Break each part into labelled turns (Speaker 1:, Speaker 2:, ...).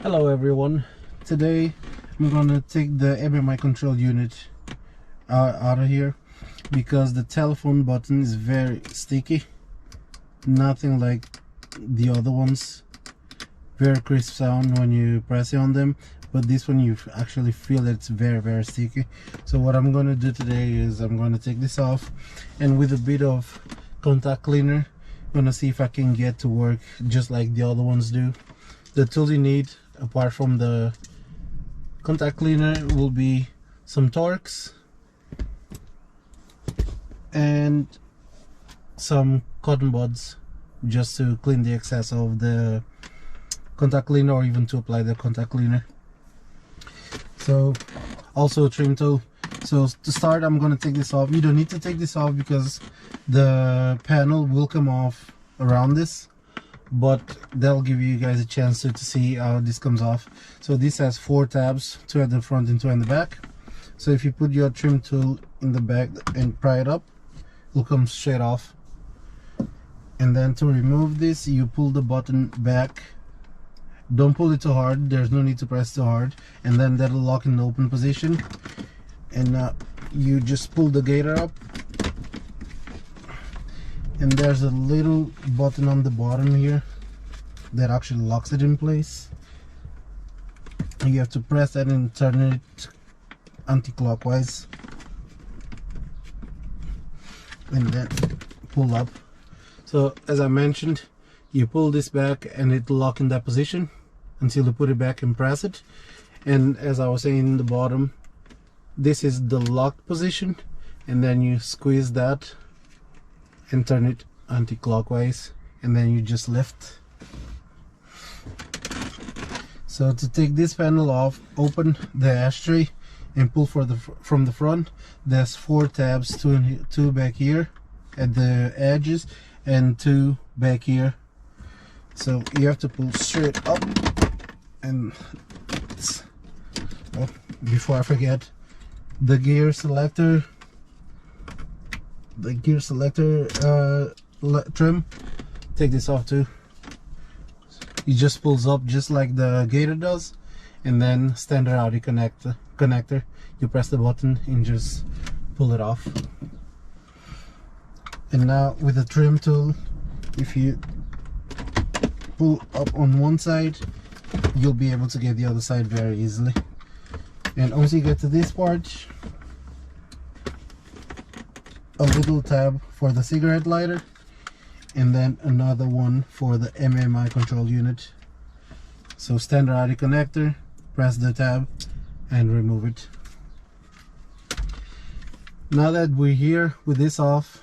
Speaker 1: Hello everyone. Today I'm gonna take the MMI control unit out of here because the telephone button is very sticky. Nothing like the other ones. Very crisp sound when you press it on them, but this one you actually feel that it's very sticky. So what I'm gonna do today is I'm gonna take this off, and with a bit of contact cleaner I'm gonna see if I can get to work just like the other ones do. The tools you need apart from the contact cleaner will be some Torx and some cotton buds, just to clean the excess of the contact cleaner, or even to apply the contact cleaner. So also a trim tool. So to start, I'm going to take this off. You don't need to take this off because the panel will come off around this, but that'll give you guys a chance to see how this comes off. So this has 4 tabs, 2 at the front and 2 in the back. So if you put your trim tool in the back and pry it up, it'll come straight off. And then to remove this, you pull the button back. Don't pull it too hard, there's no need to press too hard, and then that'll lock in the open position. And you just pull the gator up, and there's a little button on the bottom here that actually locks it in place. You have to press that and turn it anti-clockwise, and then pull up. So as I mentioned, you pull this back and it'll lock in that position until you put it back and press it. And as I was saying in the bottom, this is the locked position, and then you squeeze that and turn it anti-clockwise, and then you just lift. So to take this panel off, open the ashtray and pull from the front. There's 4 tabs, 2 back here at the edges and 2 back here. So you have to pull straight up, and oh, before I forget, the gear selector trim, take this off too. It just pulls up just like the gator does, and then standard Audi connector, you press the button and just pull it off. And now with the trim tool, if you pull up on one side, you'll be able to get the other side very easily. And once you get to this part, a little tab for the cigarette lighter, and then another one for the MMI control unit. So standard Audi connector, press the tab and remove it. Now that we're here with this off,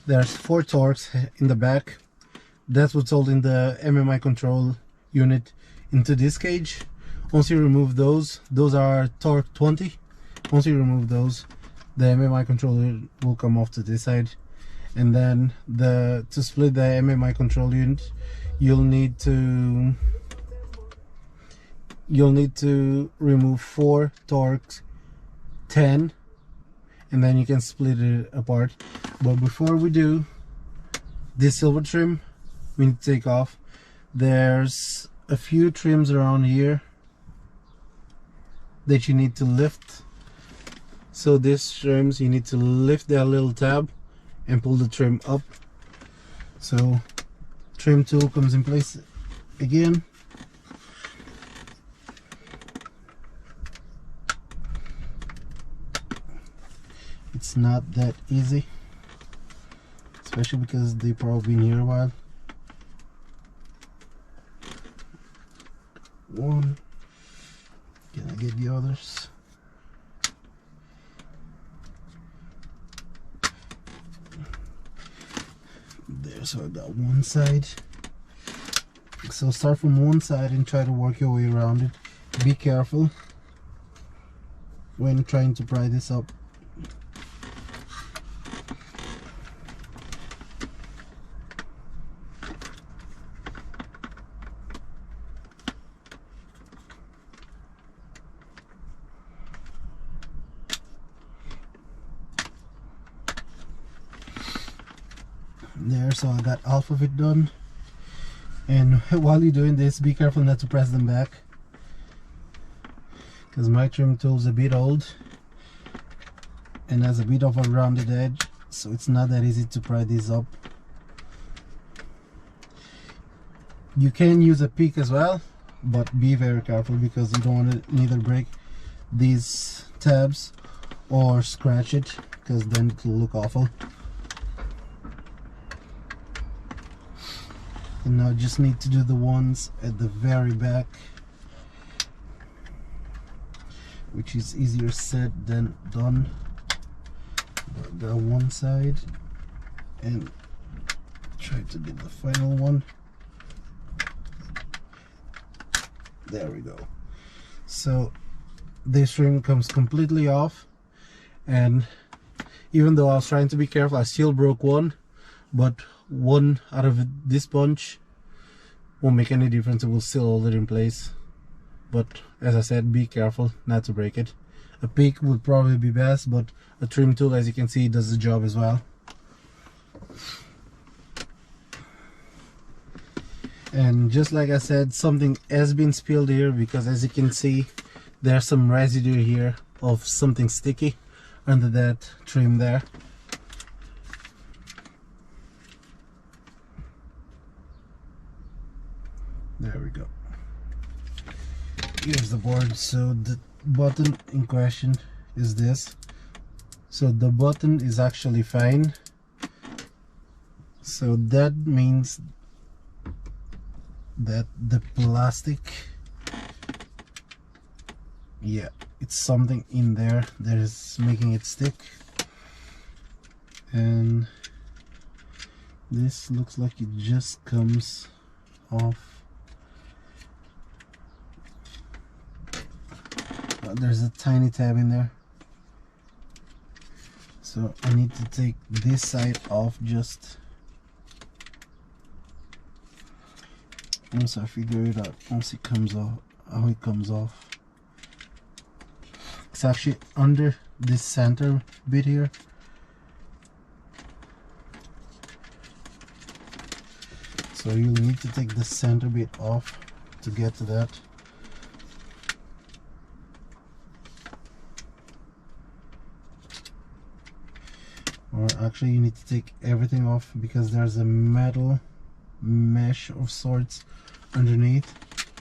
Speaker 1: there's 4 Torx in the back. That's what's holding the MMI control unit into this cage. Once you remove those are torque 20. Once you remove those, the MMI controller will come off to this side. And then to split the MMI control unit, you'll need to remove 4 Torx 10, and then you can split it apart. But before we do, this silver trim we need to take off. There's a few trims around here that you need to lift. So these trims, you need to lift that little tab and pull the trim up. So trim tool comes in place again. It's not that easy, especially because they've probably been here a while. One, can I get the others? There, so I got one side. So start from one side and try to work your way around it. Be careful when trying to pry this up. There, so I got half of it done. And while you're doing this, be careful not to press them back, because my trim tool is a bit old and has a bit of a rounded edge, so it's not that easy to pry these up. You can use a pick as well, but be very careful because you don't want to neither break these tabs or scratch it, because then it will look awful. And now just need to do the ones at the very back, which is easier said than done. Go one side and try to do the final one. There we go. So this rim comes completely off, and even though I was trying to be careful, I still broke one, but one out of this bunch won't make any difference. It will still hold it in place, but as I said, be careful not to break it. A pick would probably be best, but a trim tool, as you can see, does the job as well. And just like I said, something has been spilled here, because as you can see, there's some residue here of something sticky under that trim there. There we go. Here's the board. So the button in question is this. So the button is actually fine. So that means that the plastic, yeah, it's something in there that is making it stick. And this looks like it just comes off. There's a tiny tab in there, so I need to take this side off just once I figure it out. Once it comes off, how it comes off. It's actually under this center bit here. So you'll need to take the center bit off to get to that. Or actually you need to take everything off, because there's a metal mesh of sorts underneath.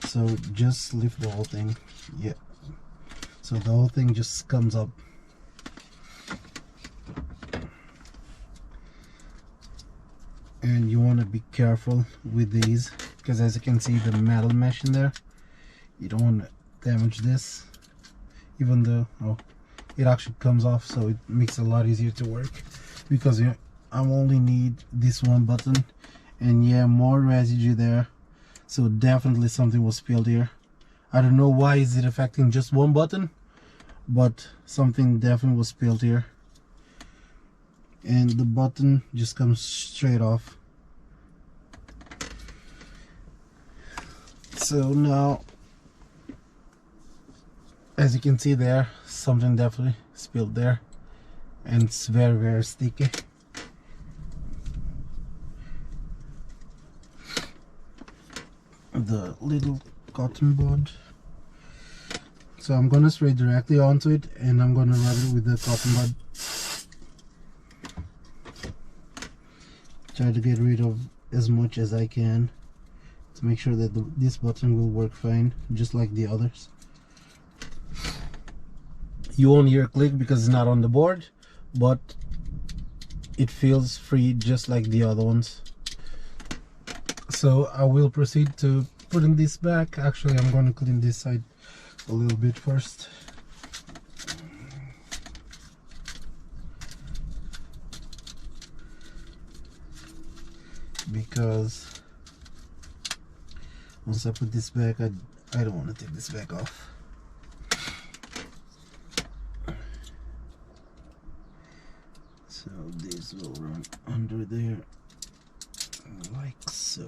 Speaker 1: So just lift the whole thing. Yeah, so the whole thing just comes up. And you want to be careful with these, because as you can see, the metal mesh in there, you don't want to damage this, even though it actually comes off, so it makes it a lot easier to work, because I only need this one button. And yeah, more residue there, so definitely something was spilled here. I don't know why is it affecting just one button, but something definitely was spilled here. And the button just comes straight off. So now, as you can see there, something definitely spilled there, and it's very, very sticky. The little cotton bud. So I'm gonna spray directly onto it, and I'm gonna rub it with the cotton bud. Try to get rid of as much as I can to make sure that this button will work fine, just like the others. You won't hear a click because it's not on the board, but it feels free just like the other ones. So I will proceed to putting this back. Actually, I'm going to clean this side a little bit first. Because once I put this back, I don't want to take this back off. So this will run under there like so.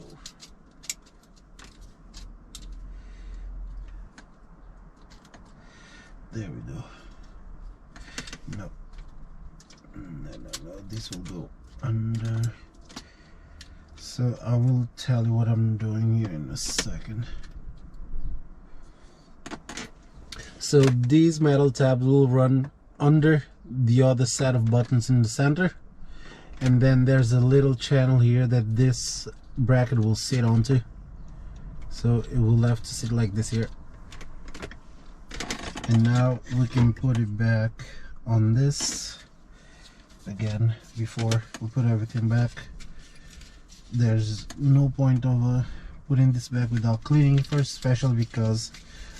Speaker 1: There we go. No, this will go under. So So I will tell you what I'm doing here in a second. So these metal tabs will run under the other set of buttons in the center, and then there's a little channel here that this bracket will sit onto. So it will have to sit like this here. And now we can put it back on this. Again, before we put everything back, there's no point of putting this back without cleaning it first, especially because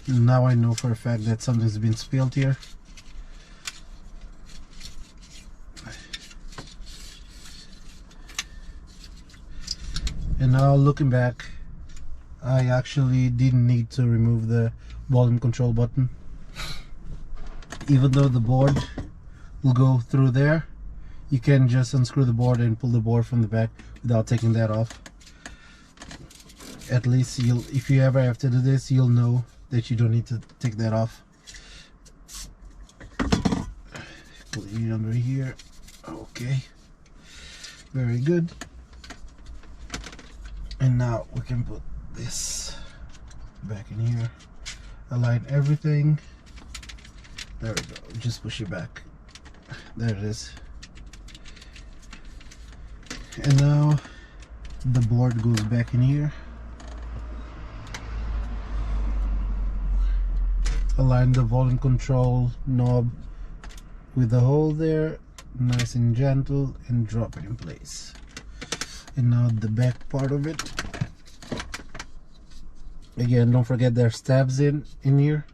Speaker 1: now I know for a fact that something's been spilled here. And now looking back, I actually didn't need to remove the volume control button. Even though the board will go through there, you can just unscrew the board and pull the board from the back without taking that off. At least if you ever have to do this, you'll know that you don't need to take that off. Put it under here. Okay, very good. And now we can put this back in here, align everything. There we go, just push it back. There it is. And now the board goes back in here. Align the volume control knob with the hole there, nice and gentle, and drop it in place. And now the back part of it. Again, don't forget there's tabs in here,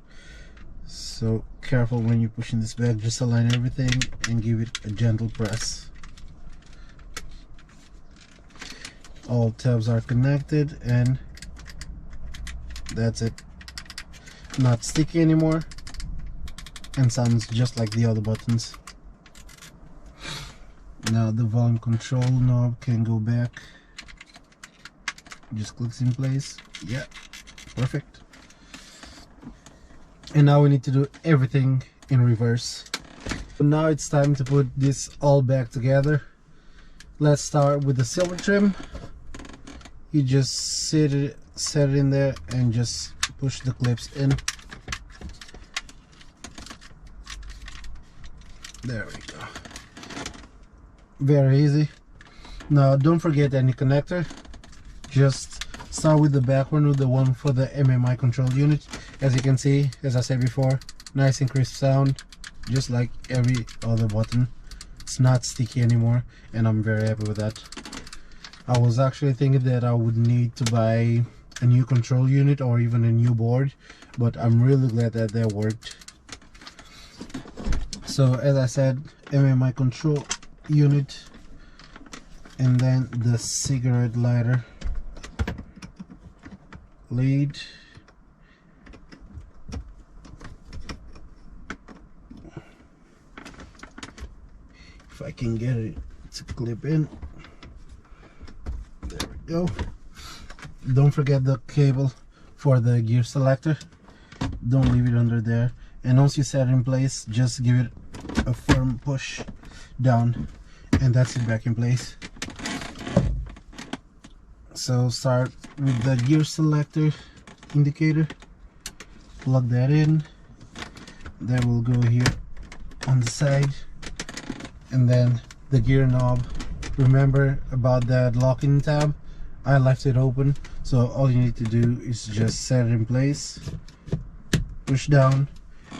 Speaker 1: so careful when you're pushing this back. Just align everything and give it a gentle press. All tabs are connected, and that's it. Not sticky anymore and sounds just like the other buttons. Now the volume control knob can go back, just clicks in place. Yeah, perfect. And now we need to do everything in reverse. So now it's time to put this all back together. Let's start with the silver trim. You just set it in there and just push the clips in. There we go. Very easy. Now don't forget any connector. Just start with the back one, with the one for the MMI control unit. As you can see, as I said before, nice and crisp sound, just like every other button. It's not sticky anymore, and I'm very happy with that. I was actually thinking that I would need to buy a new control unit or even a new board, but I'm really glad that that worked. So as I said, MMI control unit, and then the cigarette lighter lead. If I can get it to clip in. There we go. Don't forget the cable for the gear selector. Don't leave it under there. And once you set it in place, just give it a firm push down, and that's it back in place. So start with the gear selector indicator, plug that in. That will go here on the side, and then the gear knob. Remember about that locking tab? I left it open, so all you need to do is just set it in place, push down,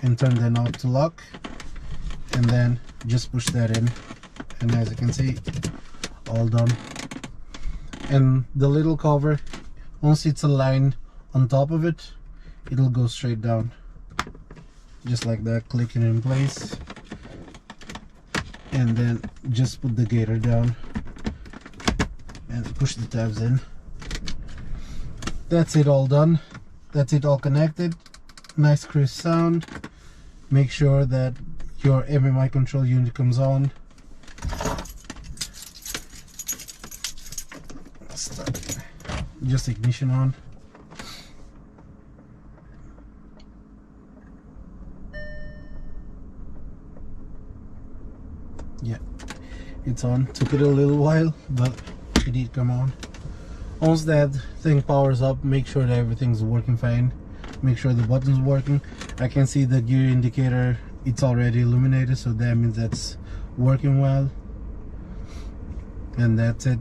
Speaker 1: and turn the knob to lock, and then just push that in, and as you can see, all done. And the little cover, once it's aligned on top of it, it'll go straight down, just like that. Click it in place, and then just put the gator down and push the tabs in. That's it, all done. That's it, all connected. Nice crisp sound. Make sure that your MMI control unit comes on. Start. Just ignition on. Yeah, it's on. Took it a little while, but it did come on. Once that thing powers up, make sure that everything's working fine. Make sure the button's working. I can see the gear indicator, it's already illuminated, so that means that's working well. And that's it,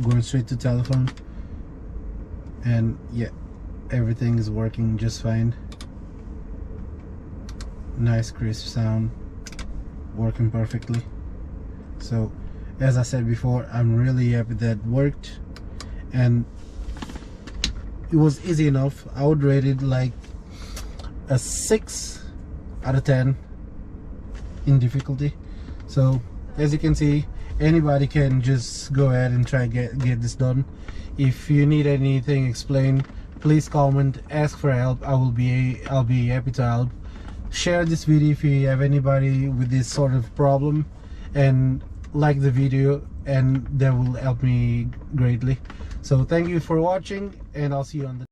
Speaker 1: going straight to telephone. And yeah, everything is working just fine. Nice crisp sound, working perfectly. So as I said before, I'm really happy that worked, and it was easy enough. I would rate it like a 6 out of 10 in difficulty. So as you can see, anybody can just go ahead and try get this done. If you need anything explained, please comment, ask for help. I'll be happy to help. Share this video if you have anybody with this sort of problem, and like the video, and that will help me greatly. So thank you for watching, and I'll see you on the